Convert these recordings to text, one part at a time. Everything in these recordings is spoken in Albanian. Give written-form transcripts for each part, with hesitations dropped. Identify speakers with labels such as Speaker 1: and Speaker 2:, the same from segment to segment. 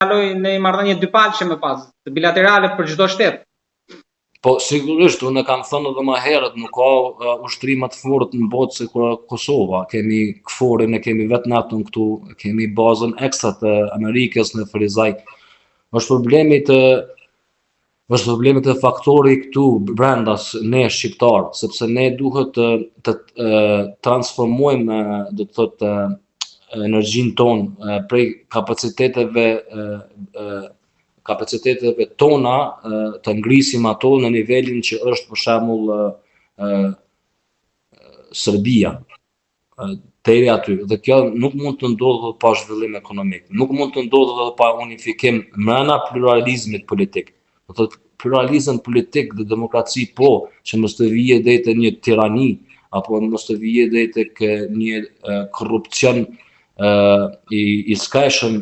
Speaker 1: kaloj në marrëdhënie dypalqe më pas, bilaterale për çdo shtet.
Speaker 2: Po sigurisht, unë kam thënë edhe më herët, nuk ka ushtrima të fortë në botë se Kosova. Kemi KFOR-in, e kemi vetë NATO-n këtu, kemi bazën ekstra të Amerikës në Ferizaj. Është problemi të faktori këtu brenda ne shqiptar, sepse ne duhet të transformojmë, do të thotë, energjinë tonë prej kapaciteteve tona, të ngrisim ato në nivelin që është për shembull Serbia. Deri aty. Dhe kjo nuk mund të ndodhë pa zhvillim ekonomik, nuk mund të ndodhë pa unifikim brenda pluralizmit politik. Do thotë pluralizëm politik dhe demokraci po, që mos të vijë deri te një tirani apo mos të vijë deri tek një korrupsion i skajshëm,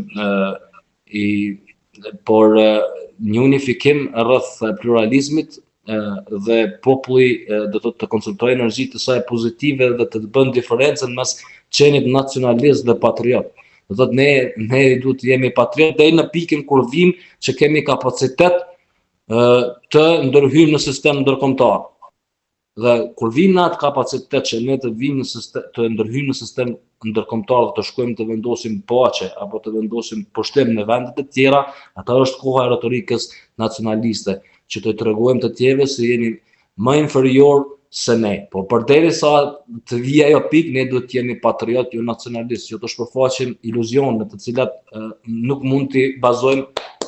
Speaker 2: por një unifikim rreth pluralizmit dhe populli do të koncentrojë energji të saj pozitive dhe të bën diferencën mes qenit nacionalist dhe patriot. Do thotë ne duhet të jemi patriot deri në pikën kur vim që kemi kapacitet të ndërhyjmë në sistem ndërkombëtar. Dhe kur vim në atë kapacitet që ne të vim të ndërhyjmë në sistem ndërkombëtar dhe të shkojmë të vendosim paqe apo të vendosim pushtim në vendet e tjera, atë është koha e retorikës nacionaliste, që të tregojmë të tjerëve se jeni më inferior se ne. Po përderisa të vijë ajo pikë, ne duhet të jemi patriot, jo nacionalist, jo të shpërfaqim iluzione të cilat nuk mund t'i bazojmë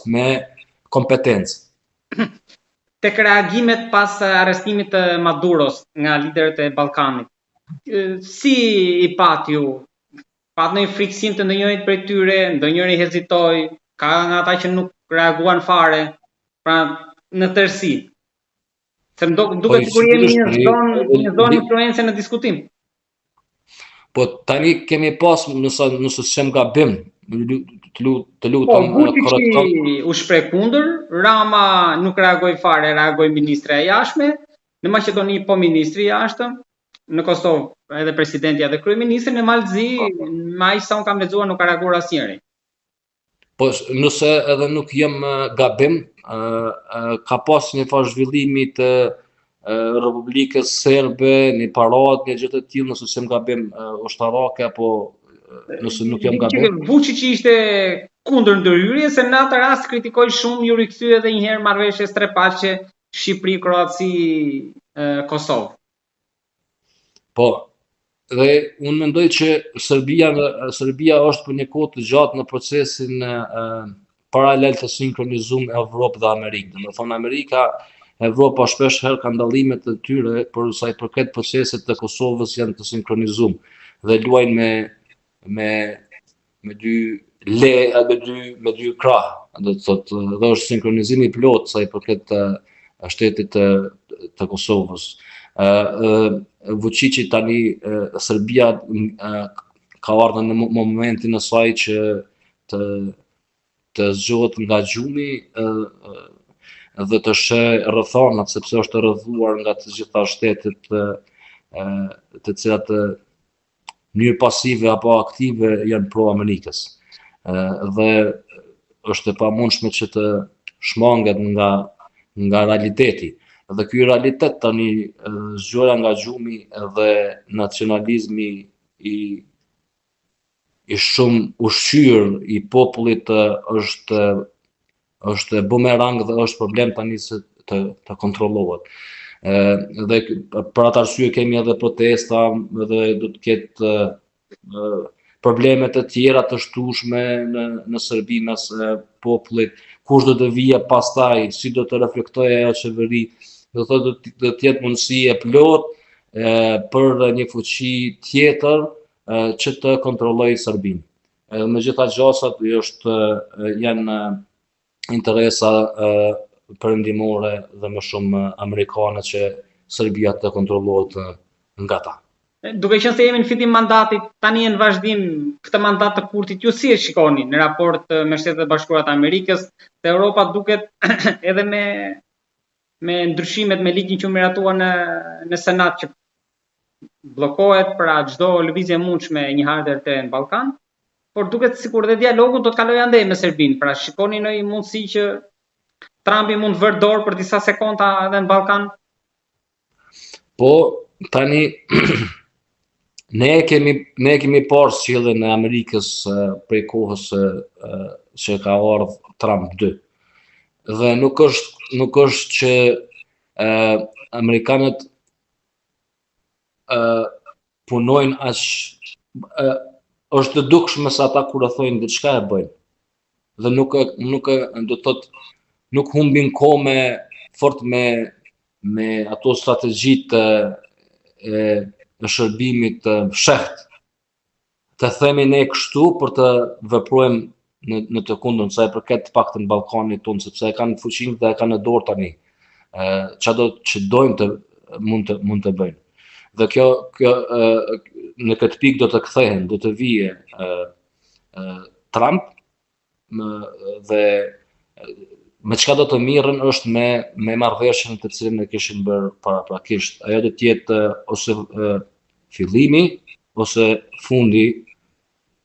Speaker 2: me kompetencë.
Speaker 1: Tek reagimet pas arrestimit të Maduros nga liderët e Ballkanit, si i pat ju? Pat ndonjë frikësim të ndonjërit prej tyre, ndonjëri hezitoi, ka nga ata që nuk reaguan fare, pra në tërësi. Se duket sikur jemi një zonë influencë në diskutim.
Speaker 2: Po tani kemi pas, nëse s'kem gabim, të lutem.
Speaker 1: Vučići u shpreh kundër, Rama nuk reagoi fare, reagoi ministri e jashtme, në Maqedoni po ministri i jashtëm, në Kosovë edhe presidenti edhe kryeministri, në Malzi, me aq sa unë kam lexuar nuk ka reaguar asnjëri.
Speaker 2: Po nëse edhe nuk jem gabim, ka pas një farë zhvillimi të Republikës Serbe, një paradë, një gjë të tillë, nëse s'kem gabim ushtarake apo nëse nuk jam gabim.
Speaker 1: Vučići ishte kundër ndërhyrjes, se në atë rast kritikoi shumë, ju rikthye edhe një herë marrëveshjes trepaqe Shqipëri, Kroaci, Kosovë.
Speaker 2: Po, dhe unë mendoj që Serbia është për një kohë të gjatë në procesin paralel të sinkronizuar Evropë dhe Amerikë. Do të thonë Evropa shpesh herë ka ndallimet e tyre për sa i përket procesit të Kosovës janë të sinkronizuar dhe luajnë me dy krah, do të thotë, dhe është sinkronizimi plot sa i përket shtetit të Kosovës. Vučići tani Serbia ka ardhur në momentin e saj që të zgjohet nga gjumi dhe të sheh rrethonat, sepse është rrethuar nga të gjitha shtetet të cilat në mënyrë pasive apo aktive janë pro Amerikës. Dhe është e pamundshme që të shmanget nga realiteti. Dhe ky realitet tani zgjoja nga gjumi dhe nacionalizmi i shumë ushqyer i popullit është bumerang dhe është problem tani se të kontrollohet. Dhe për atë arsye kemi edhe protesta dhe do të ketë probleme të tjera të shtueshme në Serbi mes popullit, kush do të vijë pastaj, si do të reflektojë ajo qeveri, do thotë do të jetë mundësi e plot për një fuqi tjetër që të kontrollojë Serbinë. Me gjitha gjasat janë interesa perëndimore dhe më shumë amerikane që Serbia të kontrollohet nga ta.
Speaker 1: Duke qenë se jemi në fitim mandatit, tani në vazhdim këtë mandat të kurtit, ju si e shikoni në raport me Shtetet e Bashkuara të Amerikës, se Europa duket edhe me ndryshimet me ligjin që miratua në Senat që bllokohet pra çdo lëvizje e mundshme e një ardhje të në Ballkan, por duket sikur dhe dialogu do të kalojë andej me Serbinë. Pra shikoni në një mundësi që Trumpi mund të vërë dorë për disa sekonda edhe në Ballkan?
Speaker 2: Po, tani ne kemi parë sjelljen e Amerikës prej kohës që ka ardhur Trump 2. Dhe nuk është që amerikanët punojnë është të dukshme se ata kur e thojnë diçka e bëjnë. Dhe nuk do të thotë nuk humbin kohë fort me ato strategjitë e shërbimit të fshehtë. Të themi ne kështu për të veprojmë në të kundërtën sa i përket të paktën Ballkanit tonë, sepse e kanë fuqinë dhe e kanë në dorë tani. Çado që dojnë të mund të bëjnë. Dhe kjo në këtë pikë do të kthehen, do të vije Trump dhe me çka do të mirën është me marrëveshjen të cilën e kishin bërë paraprakisht. Ajo do të jetë ose fillimi ose fundi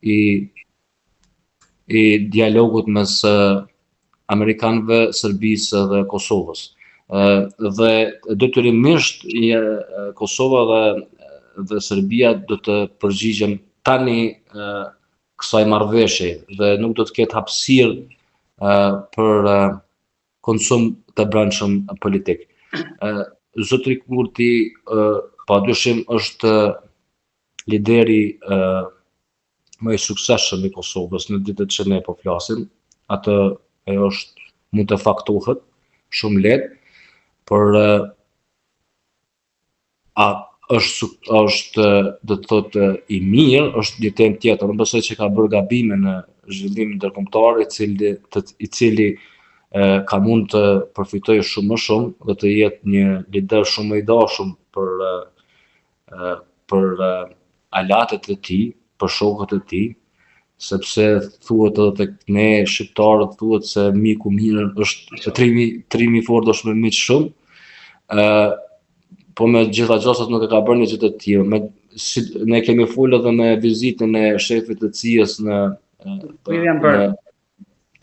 Speaker 2: i dialogut mes amerikanëve, Serbisë dhe Kosovës. Dhe detyrimisht Kosova dhe Serbia do të përgjigjen tani kësaj marrëveshje dhe nuk do të ketë hapësirë për konsum të brendshëm politik. Zotri Kurti padyshim është lideri më i suksesshëm i Kosovës në ditët që ne po flasim. Atë është mund të faktohet shumë lehtë, por është do të thotë i mirë, është një temë tjetër. Unë besoj që ka bërë gabime në zhvillimin ndërkombëtar i cili ka mund të përfitojë shumë më shumë dhe të jetë një lider shumë më i dashur për aleatët e tij, për shokët e tij, sepse thuhet edhe tek ne shqiptarët thuhet se miku mirë është trimi i fortë është me miq shumë. Po me gjitha gjosat nuk e ka bërë një gjë të tillë. Ne kemi folur edhe me vizitën e shefit të CIA-s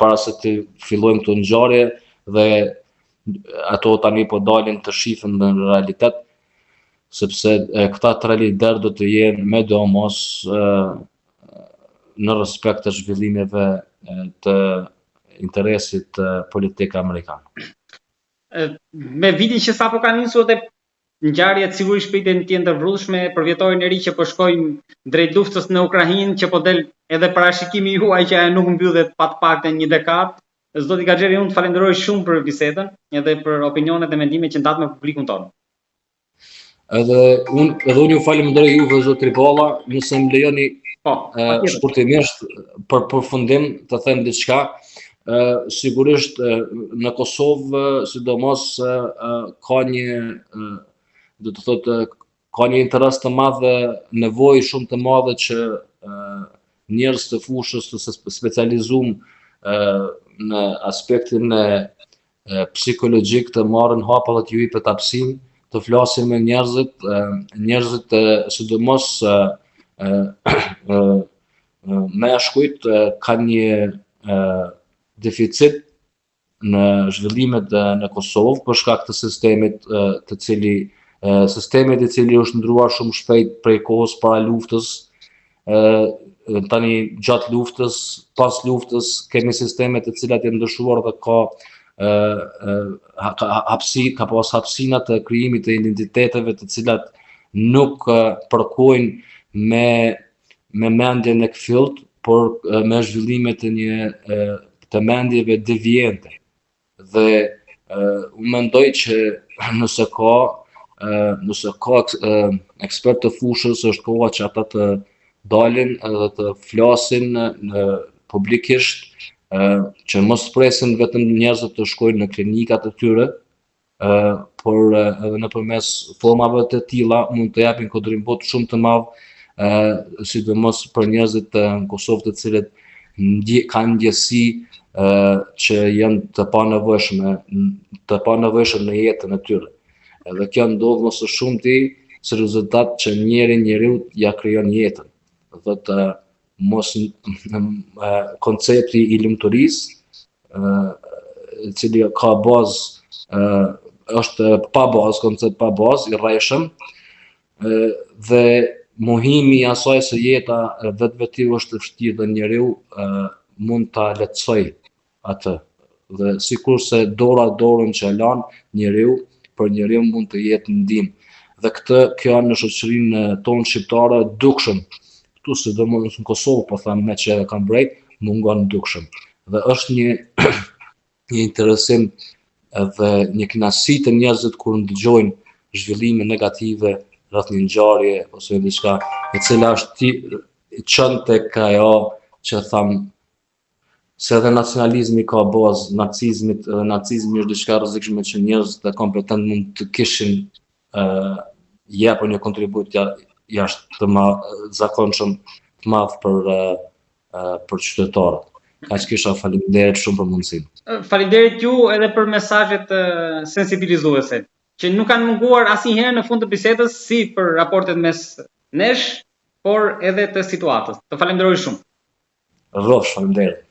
Speaker 2: para se të fillojmë këtë ngjarje dhe ato tani po dalin të shifen në realitet, sepse këta tre lider do të jenë me domos në respekt të zhvillimeve të interesit politik amerikan.
Speaker 1: Me vitin që sapo ka nisur dhe ngjarjet sigurisht pritën të jenë të vrrullshme për vjetorin e ri që po shkojnë drejt luftës në Ukrainë, që po del edhe parashikimi juaj që nuk mbyllet pa të paktën një dekadë. Zoti Gaxheri, unë të falenderoj shumë për bisedën edhe për opinionet e mendimet që ndat me publikun tonë.
Speaker 2: Edhe unë ju falenderoj juve zot Tripalla, nëse më lejoni shkurtimisht për përfundim të them diçka. Sigurisht në Kosovë, sidomos ka një do të thotë ka një interes të madh, nevojë shumë të madhe që njerëz të fushës të specializuar në aspektin psikologjik të marrin hapa dhe t'ju jepet hapësinë të flasin me njerëzit sidomos meshkujt kanë një deficit në zhvillimet në Kosovë për shkak të sistemit i cili është ndryruar shumë shpejt prej kohës para luftës. Tani gjatë luftës, pas luftës kemi sisteme të cilat janë ndryshuar dhe ka pas hapësina të krijimit të identiteteve të cilat nuk përkojnë me mendjen e këfillt, por me zhvillimet të mendjeve devijente. Dhe unë mendoj që nëse ka ekspert të fushës, është koha që ata të dalin edhe të flasin publikisht, që mos presin vetëm njerëzit të shkojnë në klinikat e tyre, por edhe nëpërmes formave të tilla mund të japin kontribut shumë të madh, sidomos për njerëzit në Kosovë të cilët kanë ndjesi që janë të panevojshëm në jetën e tyre. Edhe kjo ndodh më së shumti si rezultat që njeriu ja krijon jetën. Dhe mos koncepti i lumturisë, i cili ka bazë, është pa bazë, koncept pa bazë, i rrejshëm, dhe mohimi i asaj se jeta vetvetiu është e vështirë dhe njeriu mund ta lehtësoj atë. Dhe sikur se dora dorën që e lan njeriu, për njeriu mund të jetë ndihmë. Dhe kjo në shoqërinë tonë shqiptare dukshëm, këtu sidomos në Kosovë, po them me që edhe kam brejt, mungon dukshëm. Dhe është një interesim dhe një kënaqësi të njerëzit kur ndëgjojnë zhvillime negative rreth një ngjarje ose diçka e cila është çon tek ajo që tham se edhe nacionalizmi ka bazë, nacizmi është diçka e rrezikshme që njerëzit e kompetent mund të kishin japur një kontribut jashtë të zakonshëm të madh për qytetarët. Kaq kisha, faleminderit shumë për mundësinë.
Speaker 1: Faleminderit ju edhe për mesazhet sensibilizuese, që nuk kanë munguar asnjëherë në fund të bisedës si për raportet mes nesh, por edhe të situatës. Të falenderoj shumë.
Speaker 2: Rrofsh, faleminderit.